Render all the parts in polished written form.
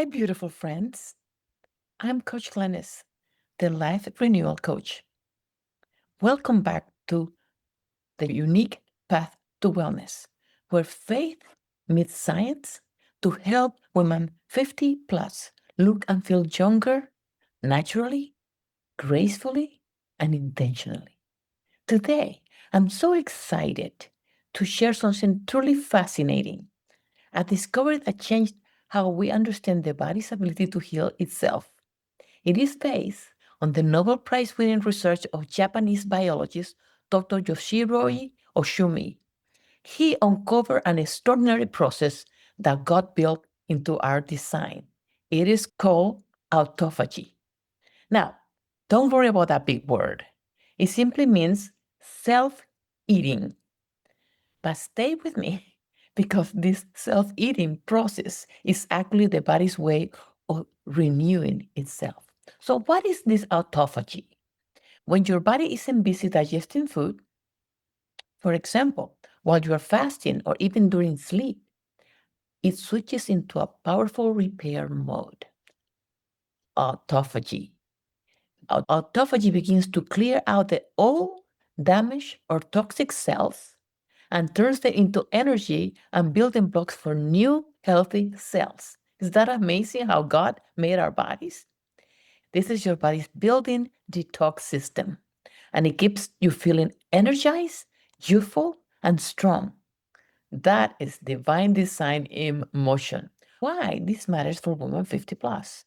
Hi, beautiful friends. I'm Coach Glenis, the Life Renewal Coach. Welcome back to the unique path to wellness, where faith meets science to help women 50 plus look and feel younger naturally, gracefully, and intentionally. Today, I'm so excited to share something truly fascinating, a discovery that changed how we understand the body's ability to heal itself. It is based on the Nobel Prize-winning research of Japanese biologist Dr. Yoshinori Ohsumi. He uncovered an extraordinary process that got built into our design. It is called autophagy. Now, don't worry about that big word. It simply means self-eating. But stay with me because this self-eating process is actually the body's way of renewing itself. So, what is this autophagy? When your body isn't busy digesting food, for example, while you are fasting or even during sleep, it switches into a powerful repair mode, autophagy. Autophagy begins to clear out the old, damaged, or toxic cells and turns them into energy and building blocks for new, healthy cells. Is that amazing how God made our bodies? This is your body's building detox system, and it keeps you feeling energized, youthful, and strong. That is divine design in motion. Why this matters for women 50 plus.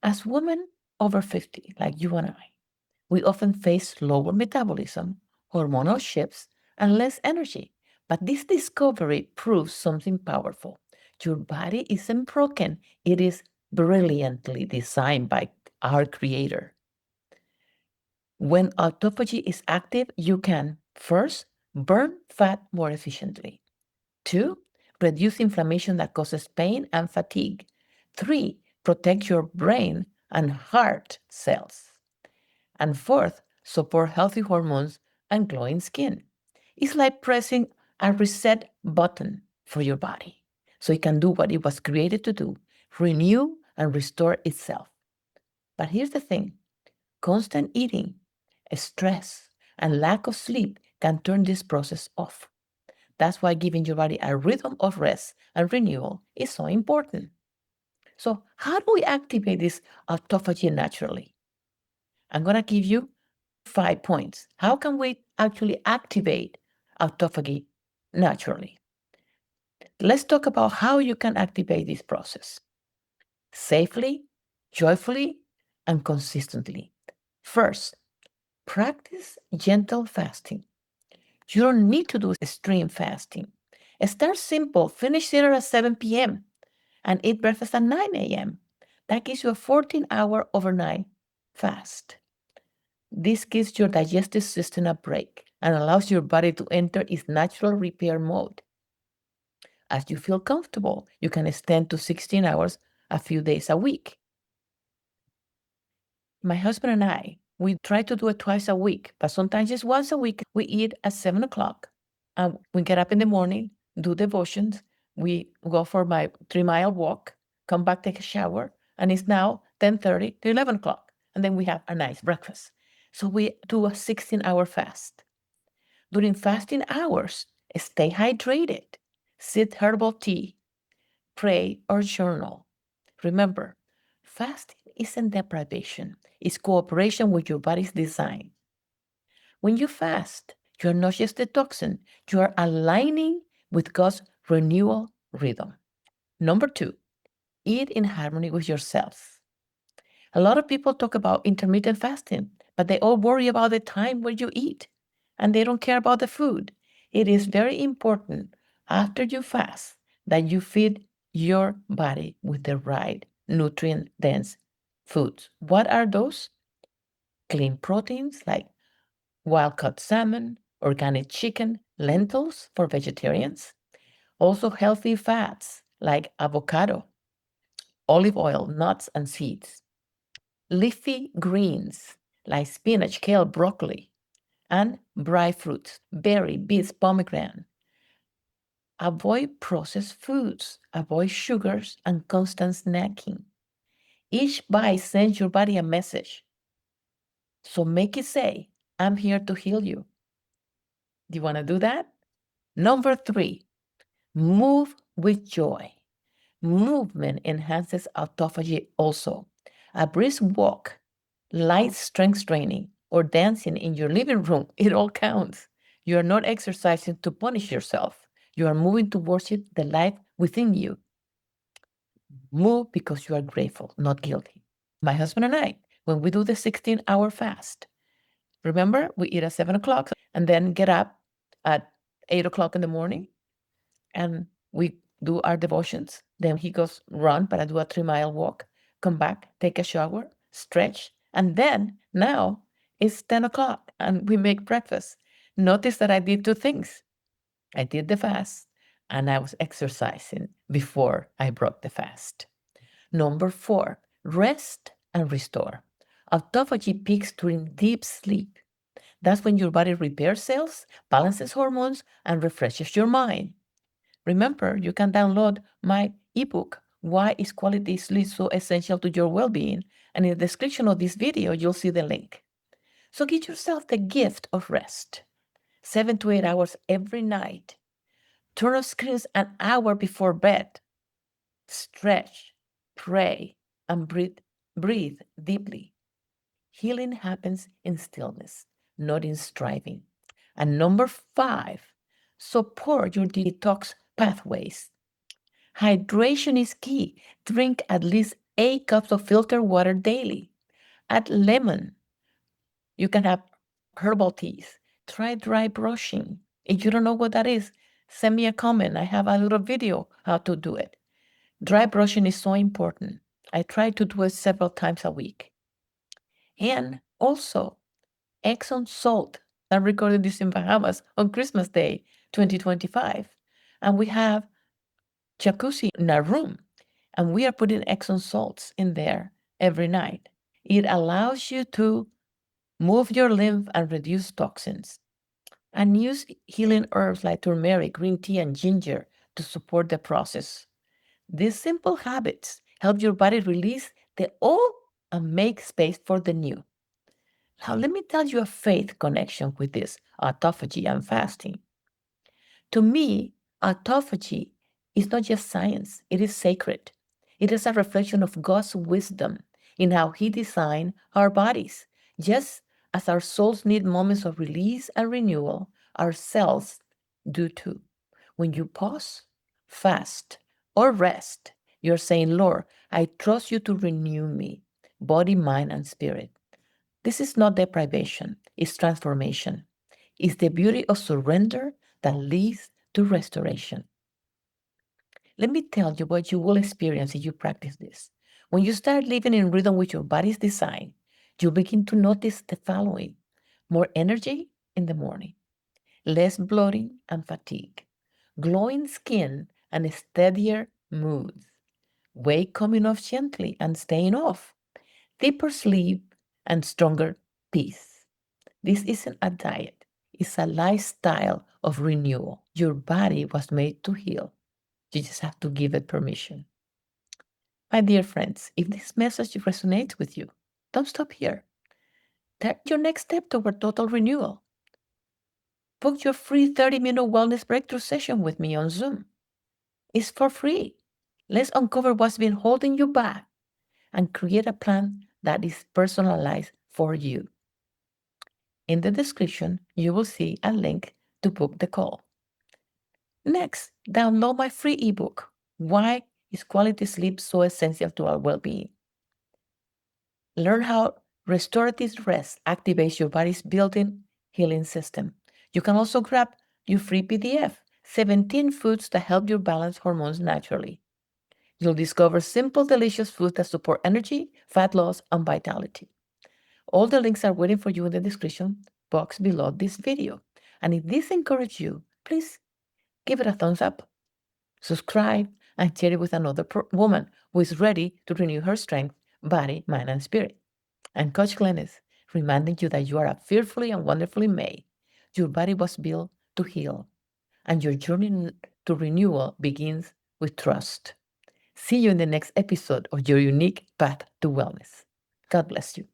As women over 50, like you and I, we often face lower metabolism, hormonal shifts, and less energy. But this discovery proves something powerful. Your body isn't broken, it is brilliantly designed by our Creator. When autophagy is active, you can first burn fat more efficiently. Two, reduce inflammation that causes pain and fatigue. Three, protect your brain and heart cells. And fourth, support healthy hormones and glowing skin. It's like pressing a reset button for your body so it can do what it was created to do, renew and restore itself. But here's the thing, constant eating, stress, and lack of sleep can turn this process off. That's why giving your body a rhythm of rest and renewal is so important. So, how do we activate this autophagy naturally? I'm going to give you 5 points. How can we actually activate autophagy naturally? Let's talk about how you can activate this process safely, joyfully, and consistently. First, practice gentle fasting. You don't need to do extreme fasting. Start simple, finish dinner at 7 p.m. and eat breakfast at 9 a.m. That gives you a 14-hour overnight fast. This gives your digestive system a break and allows your body to enter its natural repair mode. As you feel comfortable, you can extend to 16 hours a few days a week. My husband and I, we try to do it twice a week, but sometimes just once a week. We eat at 7 o'clock. And we get up in the morning, do devotions. We go for my 3 mile walk, come back, take a shower, and it's now 10:30 to 11 o'clock. And then we have a nice breakfast. So we do a 16-hour fast. During fasting hours, stay hydrated, sip herbal tea, pray, or journal. Remember, fasting isn't deprivation, it's cooperation with your body's design. When you fast, you're not just detoxing, you are aligning with God's renewal rhythm. Number two, eat in harmony with yourself. A lot of people talk about intermittent fasting, but they all worry about the time when you eat and they don't care about the food. It is very important after you fast that you feed your body with the right nutrient dense foods. What are those? Clean proteins like wild caught salmon, organic chicken, lentils for vegetarians. Also, healthy fats like avocado, olive oil, nuts, and seeds. Leafy greens like spinach, kale, broccoli, and dry fruits, berry, beets, pomegranate. Avoid processed foods, avoid sugars, and constant snacking. Each bite sends your body a message. So make it say, I'm here to heal you. Do you want to do that? Number 3, move with joy. Movement enhances autophagy also. A brisk walk, light strength training, or dancing in your living room, it all counts. You are not exercising to punish yourself. You are moving to worship the life within you. Move because you are grateful, not guilty. My husband and I, when we do the 16-hour fast, remember, we eat at 7 o'clock and then get up at 8 o'clock in the morning and we do our devotions. Then he goes run, but I do a 3-mile walk, come back, take a shower, stretch, and then now it's 10 o'clock and we make breakfast. Notice that I did 2 things. I did the fast and I was exercising before I broke the fast. Number 4, rest and restore. Autophagy peaks during deep sleep. That's when your body repairs cells, balances hormones, and refreshes your mind. Remember, you can download my ebook, Why is Quality Sleep So Essential to Your Well-Being? And in the description of this video, you'll see the link. So give yourself the gift of rest. 7 to 8 hours every night. Turn off screens an hour before bed. Stretch, pray, and breathe deeply. Healing happens in stillness, not in striving. And number 5, support your detox pathways. Hydration is key. Drink at least 8 cups of filtered water daily. Add lemon. You can have herbal teas. Try dry brushing. If you don't know what that is, send me a comment. I have a little video how to do it. Dry brushing is so important. I try to do it several times a week. And also, Exxon salt. I'm recording this in Bahamas on Christmas Day, 2025. And we have jacuzzi in our room. And we are putting Exxon salts in there every night. It allows you to move your lymph and reduce toxins. And use healing herbs like turmeric, green tea, and ginger to support the process. These simple habits help your body release the old and make space for the new. Now, let me tell you a faith connection with this autophagy and fasting. To me, autophagy is not just science, it is sacred. It is a reflection of God's wisdom in how He designed our bodies. Just as our souls need moments of release and renewal, our cells do too. When you pause, fast, or rest, you're saying, Lord, I trust you to renew me, body, mind, and spirit. This is not deprivation, it's transformation. It's the beauty of surrender that leads to restoration. Let me tell you what you will experience if you practice this. When you start living in rhythm with your body's design, you begin to notice the following: more energy in the morning, less bloating and fatigue, glowing skin and steadier moods, weight coming off gently and staying off, deeper sleep and stronger peace. This isn't a diet, it's a lifestyle of renewal. Your body was made to heal. You just have to give it permission. My dear friends, if this message resonates with you, don't stop here. Take your next step toward total renewal. Book your free 30-minute wellness breakthrough session with me on Zoom. It's for free. Let's uncover what's been holding you back and create a plan that is personalized for you. In the description, you will see a link to book the call. Next, download my free ebook, Why is Quality Sleep So Essential to Our Well-Being? Learn how restorative rest activates your body's built-in healing system. You can also grab your free PDF, 17 Foods That Help You Balance Hormones Naturally. You'll discover simple, delicious foods that support energy, fat loss, and vitality. All the links are waiting for you in the description box below this video. And if this encouraged you, please give it a thumbs up, subscribe, and share it with another woman who is ready to renew her strength, body, mind, and spirit. I'm Coach Glenis, reminding you that you are fearfully and wonderfully made. Your body was built to heal, and your journey to renewal begins with trust. See you in the next episode of Your Unique Path to Wellness. God bless you.